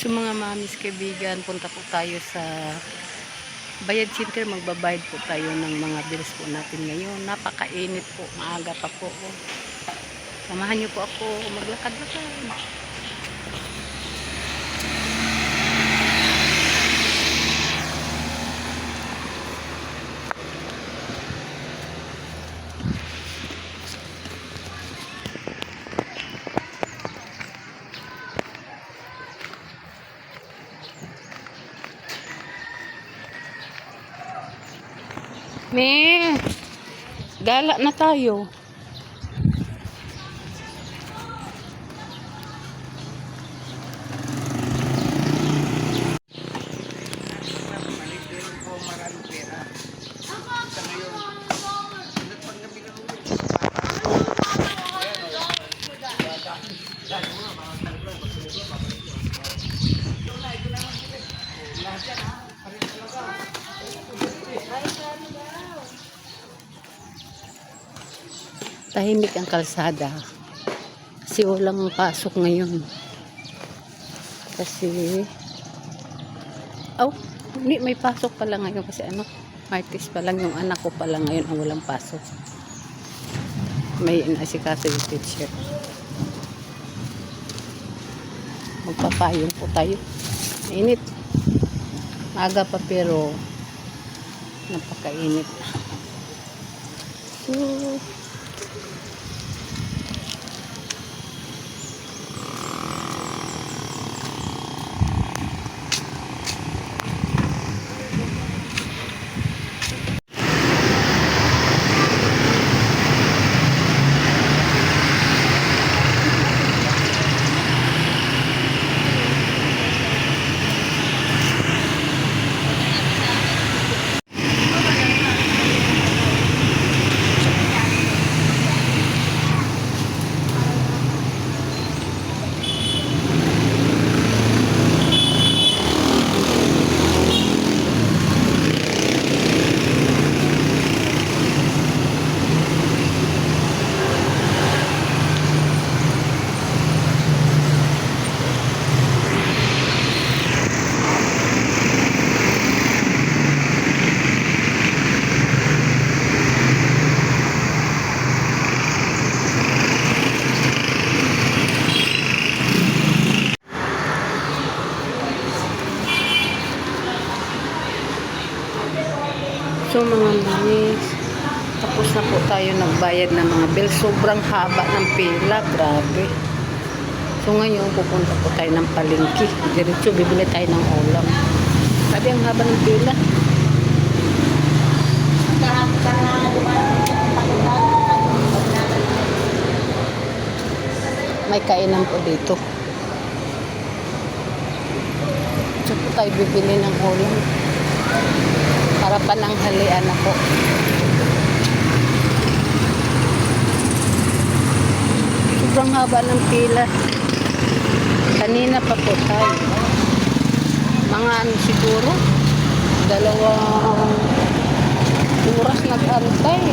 So mga mamis kaibigan, punta po tayo sa Bayad Center. Magbabayad po tayo ng mga bills po natin ngayon. Napakainit po, maaga pa po. Samahan niyo po ako maglakad-lakad. Me, gala na tayo. Tahimik ang kalsada kasi walang pasok ngayon. Kasi hindi, may pasok pala ngayon kasi Martes pa lang, yung anak ko pala ngayon ang walang pasok. May inasikaso yung teacher. Magpapayong po tayo. Mainit. Maaga pa pero napakainit. So mga mamis, tapos na po tayo nagbayad ng mga bill. Sobrang haba ng pila, grabe. So ngayon pupunta po tayo ng palengke. Diretso bibili tayo ng ulam. Grabe ang haba ng pila. May kainan po dito. So po tayo bibili ng ulam para pananghalian ako. Sobrang haba ng pila. Kanina pa po tayo. Mga siguro 2 oras nag-antay.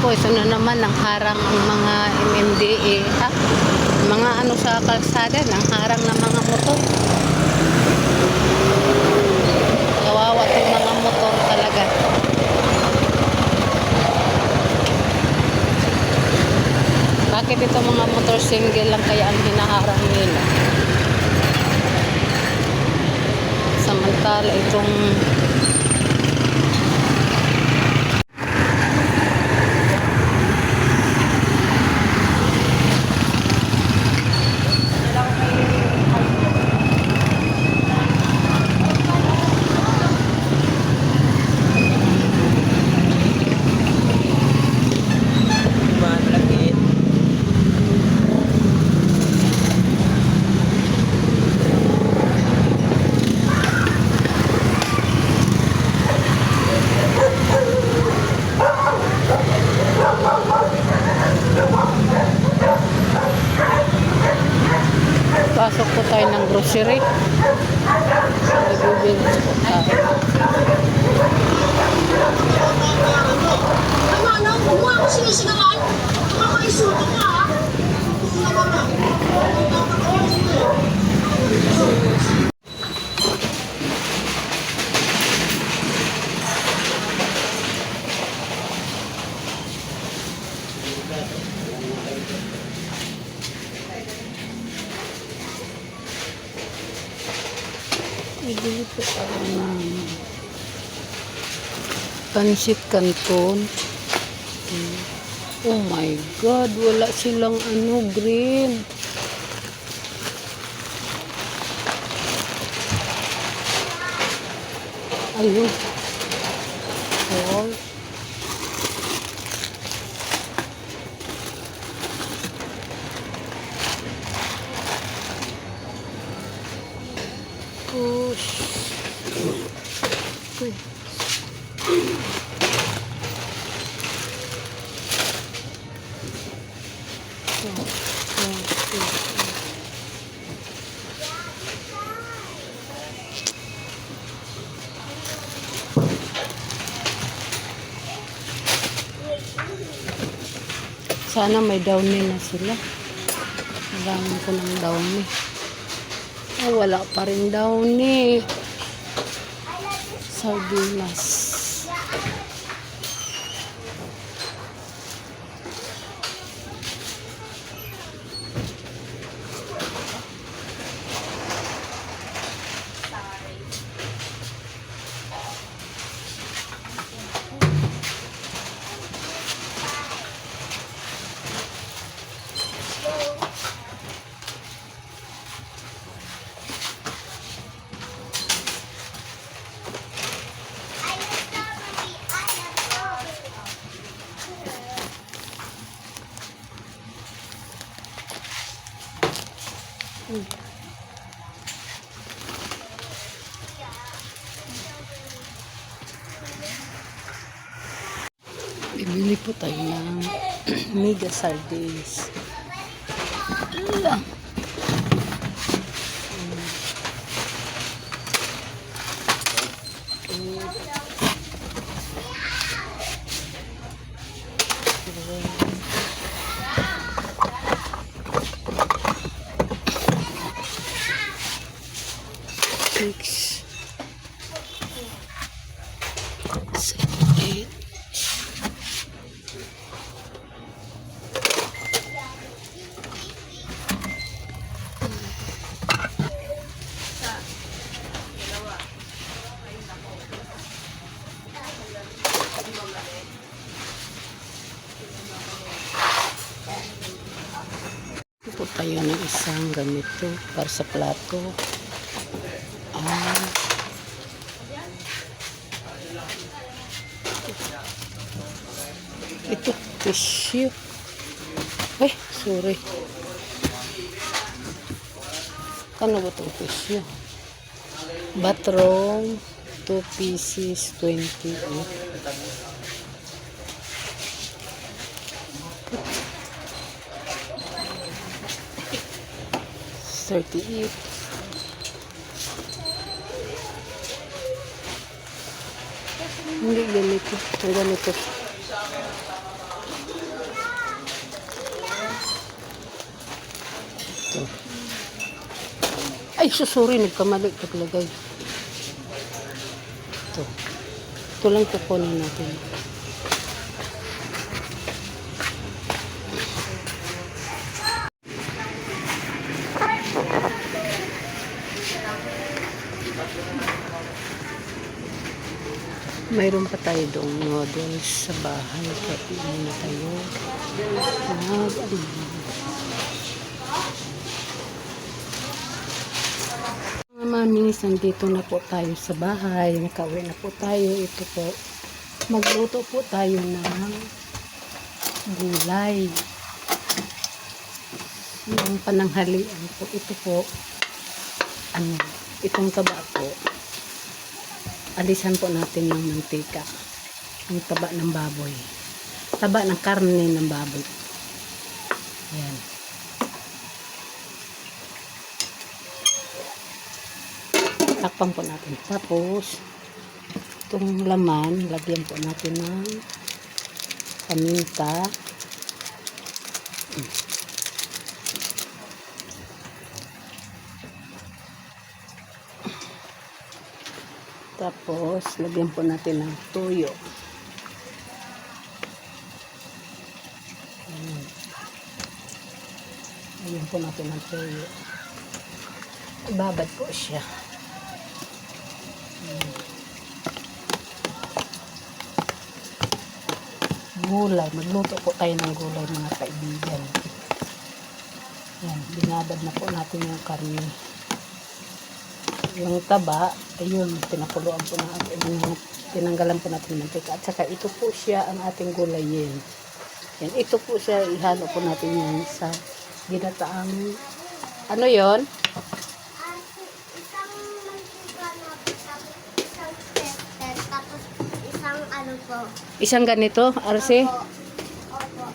Ito na naman, nang harang ang mga MMDA, mga sa kalsada, nang harang ng mga motor. Kawawa itong mga motor talaga. Bakit ito mga motor single lang kaya ang hinaharang nila? Samantala itong Pasok po tayo ng grocery. Nagbibili po tayo. Ano? Huwag mo ako sinisigawan. Makakaisuto ka, ha? Bibili po tayo ng pansit canton. Oh my God, wala silang green. Ayun. Oh. Push. Uy. Sana may downy na sila. Kailangan ko ng downy. Oh, wala pa rin downy. Sardinas. Bibili po tayo ng mega sardines. Ala. Six, 7, 8. Ito tayo ng isang ganito para sa plato. Ito, tissue. Ay, sorry. Kano ba itong tissue? Bathroom, 2 pieces, 28. $38. Hindi ganito. Ang ganito. Ito. Ay, sorry. Nagkamali. Paglagay. Ito. Ito lang kukunin natin. Mayroon pa tayo doong noodles sa bahay. Kaya ilan na tayo. Mga mamis, nandito na po tayo sa bahay. Nakauwi na po tayo. Ito po. Magluto po tayo ng gulay. Yung pananghalian po. Ito po. Itong taba po. Alisan po natin ng mantika. Ang taba ng baboy. Taba ng karne ng baboy. Ayan. Takpan po natin. Tapos, itong laman, lagyan po natin ng paminta. Tapos, lagyan po natin ng toyo. Lagyan po natin ng toyo. Ibabad po siya. Gulay. Magluto po tayo ng gulay, mga kaibigan. Yan, binabad na po natin yung karne. Yung taba, ayun, pinakuluan po natin, tinanggalan po natin ng mantika. At saka ito po siya ang ating gulayin. Yan, ito po siya, ihalo po natin yan sa ginataang, ano yon? Isang mantika na po, tapos isang pepper, tapos isang ano po. Isang ganito, Arce? Opo.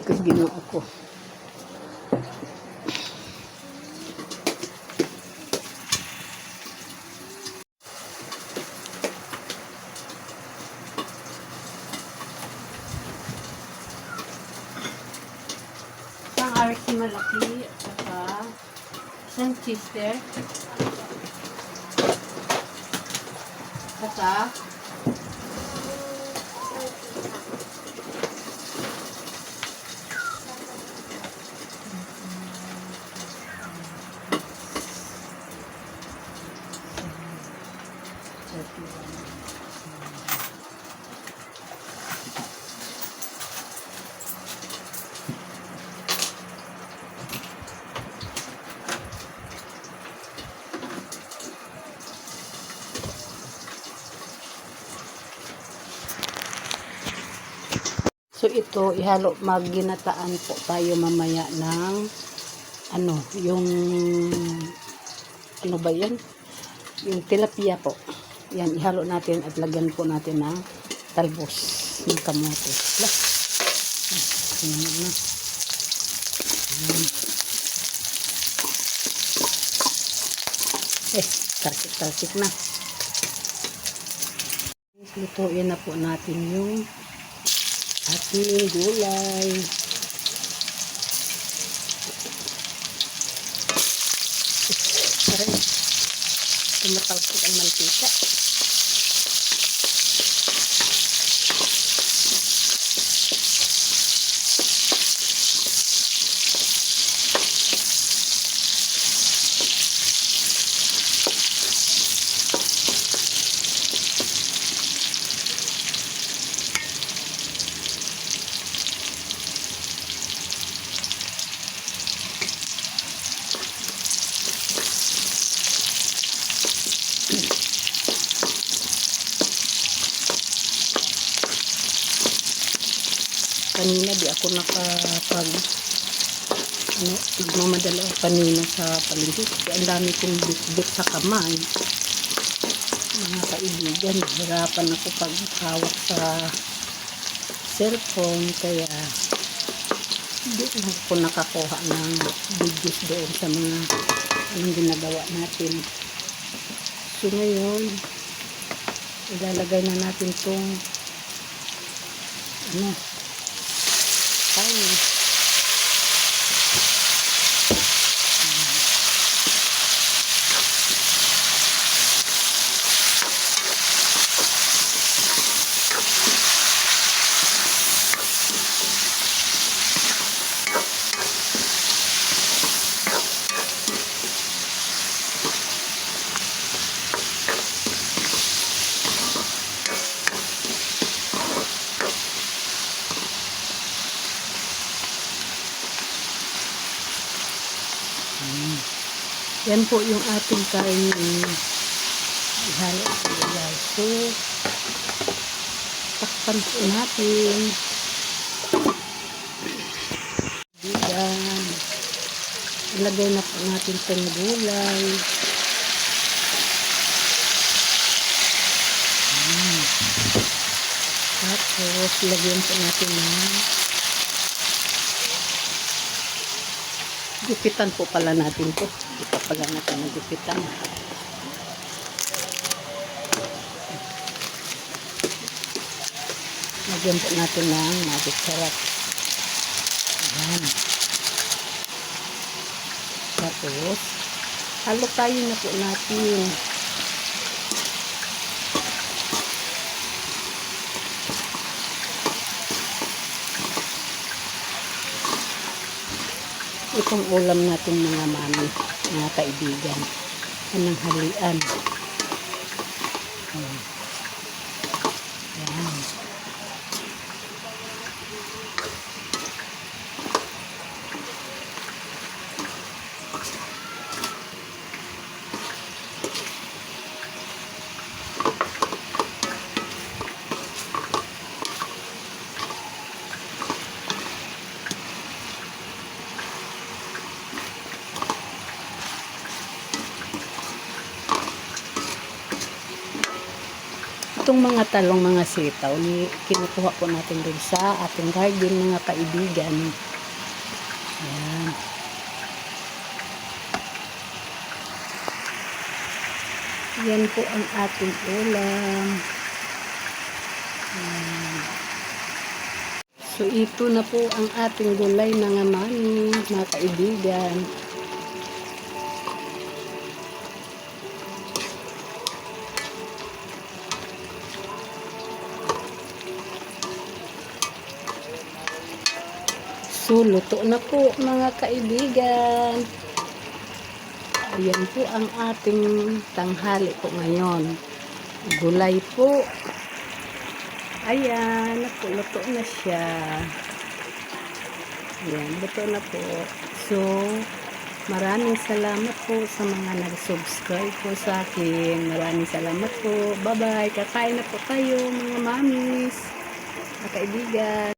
Kasi ginoo ko. Isang Arce malaki, at saka isang chester. Saka so ito, ihalo, magginataan po tayo mamaya ng ano, yung ano ba yan? Yung tilapia po. Yan, ihalo natin at lagyan po natin ng talbos ng kamote. Ayan na. Talsik-talsik na. Lutuin na po natin yung ating gulay. Parang tumatalsik ang mantika. Kanina di ako nakapag nagmamadala ako kanina sa palengke kasi ang dami kong bit sa kamay, mga kaibigan. Hirapan ako pag hawak sa cellphone, kaya di na ako nakakuha ng videos doon sa mga anong ginagawa natin. So ngayon, ilalagay na natin tong ano, kain. Yan po yung ating kainin. Ihalo po yan. So, takpan po natin. Bigan. Ilagay na po natin sa gulay. Tapos, lagyan po natin ng Gupitan po pala natin to. Ito pala natin na gupitan. Lagyan po natin ng magic sarap. Ayan. Tapos, halo tayo na po natin. Itong ulam natin mga mami, mga kaibigan. Anong halian. Ayan. Itong mga talong, mga sitaw, kinukuha po natin rin sa ating garden, mga kaibigan. Ayan. Yan po ang ating ulam. Ayan. So, ito na po ang ating gulay, mga mami, mga kaibigan. So, luto na po mga kaibigan. Ayan po ang ating tanghali po ngayon. Gulay po. Ayan, luto na siya. Ayan, luto na po. So, maraming salamat po sa mga nag-subscribe po sa akin. Maraming salamat po. Bye-bye. Kakain na po tayo mga mamis, mga kaibigan.